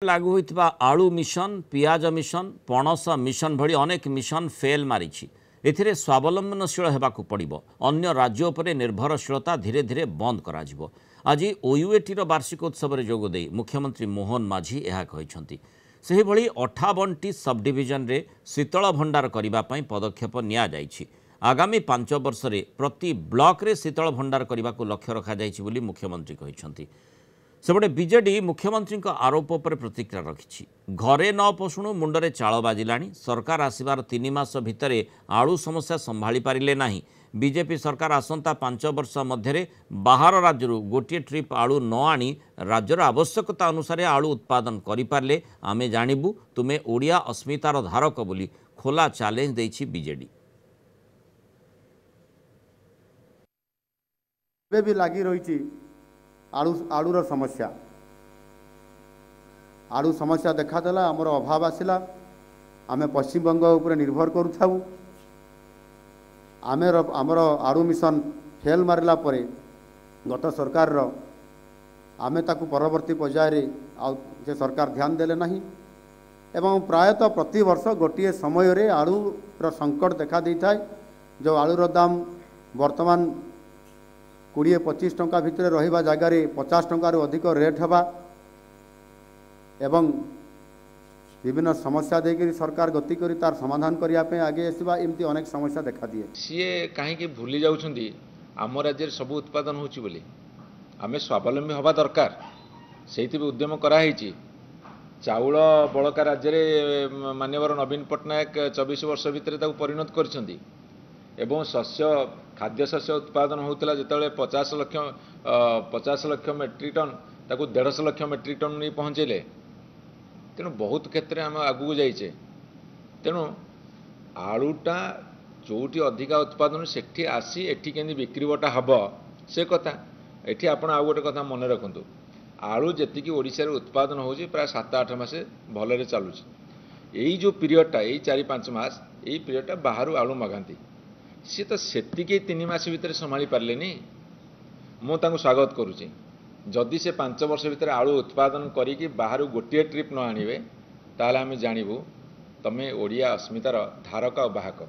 लागू होइथिबा आलू मिशन पियाज मिशन पणस मिशन भली अनेक मिशन फेल मारिछि। एथिरे स्वावलंबनशील हेबाकु पड़िबो। अन्य राज्य उपरे निर्भरशीलता धीरे धीरे बंद कराजिबो। आज ओयूएटीर वार्षिक उत्सव में जोगदे मुख्यमंत्री मोहन माझी यह कहिसंति। सेहि भली 58टी सब डिविजन रे शीतल भंडार करिबा पई पदक्षेप निया जाइछि। आगामी 5 वर्ष रे प्रति ब्लॉक रे शीतल भंडार करिबाकु लक्ष्य रखा जाइछि बोली मुख्यमंत्री कहिसंति। सेपटे बीजेडी मुख्यमंत्री आरोप पर प्रतिक्रिया रखी। घरे न पशुणु मुंडरे चाल बाजिला। सरकार आसबार 3 मास भितर आलू समस्या संभाली पारिले नाही। बीजेपी सरकार आसंता 5 वर्ष मध्य बाहर राज्य गोटे ट्रिप आलू न आनी राज्यर आवश्यकता अनुसार आलू उत्पादन करिपारले आमे जानिबु तुमे ओडिया अस्मितार धारक बोली खोला चैलेंज देछि बीजेडी। भी लगी रही आलूर समस्या आलू समस्या देखादेला। आमर अभाव आसला। आम पश्चिमबंग उपर निर्भर करूँ। आमर आलू मिशन फेल मारला परे गत सरकार आमे ताकू परवर्ती पर्याय से सरकार ध्यान देले नहीं एवं प्रायतः प्रति वर्ष गोटे समय रे आलूर संकट देखा दी थाए। जो आलूर दाम वर्तमान 20-25 टंका भितर रहिबा जगार 50 टंकार अधिक रेट हवा एवं विभिन्न समस्या देकर सरकार गति करी तार समाधान करने आगे आसवा। एमती अनेक समस्या देखा दिए। सीए कहीं भूली जाउछंदी आम राज्य सब उत्पादन होची बोली आमे स्वावलंबी हवा दरकार। सेति उद्यम कराई चाउल बड़का राज्य में माननीय नवीन पट्टनायक 24 वर्ष भितर परिणत करछंदी एवं शस्य खाद्य शस्य उत्पादन होता जिते 50 लाख मेट्रिक टन ताकू 150 लाख मेट्रिक टन नहीं पहुँचेले। तेणु बहुत क्षेत्र में आम आगू जाइए। तेणु आलूटा जोटी अधिका उत्पादन से आसी एटी केंदी बिक्री बटा हम से कथा एटी आपण आउ गोटे कथा मन रखु। आलू जी ओडिशा रे उत्पादन होची प्राय 7-8 मास भलरे चलुची। यही जो पीरियडटा यही 4-5 मास यही पीरियडटा बाहर आलू मगाती सी तो सेतिके 3 मास भितर संभाली पारलेनी। मु तांको स्वागत करुच्ची। जदि से 5 वर्ष भितर आलू उत्पादन करी बाहर गोटे ट्रिप न आनिबे ताले आमे जानिबु तमे ओडिया अस्मितार धारक और बाहक।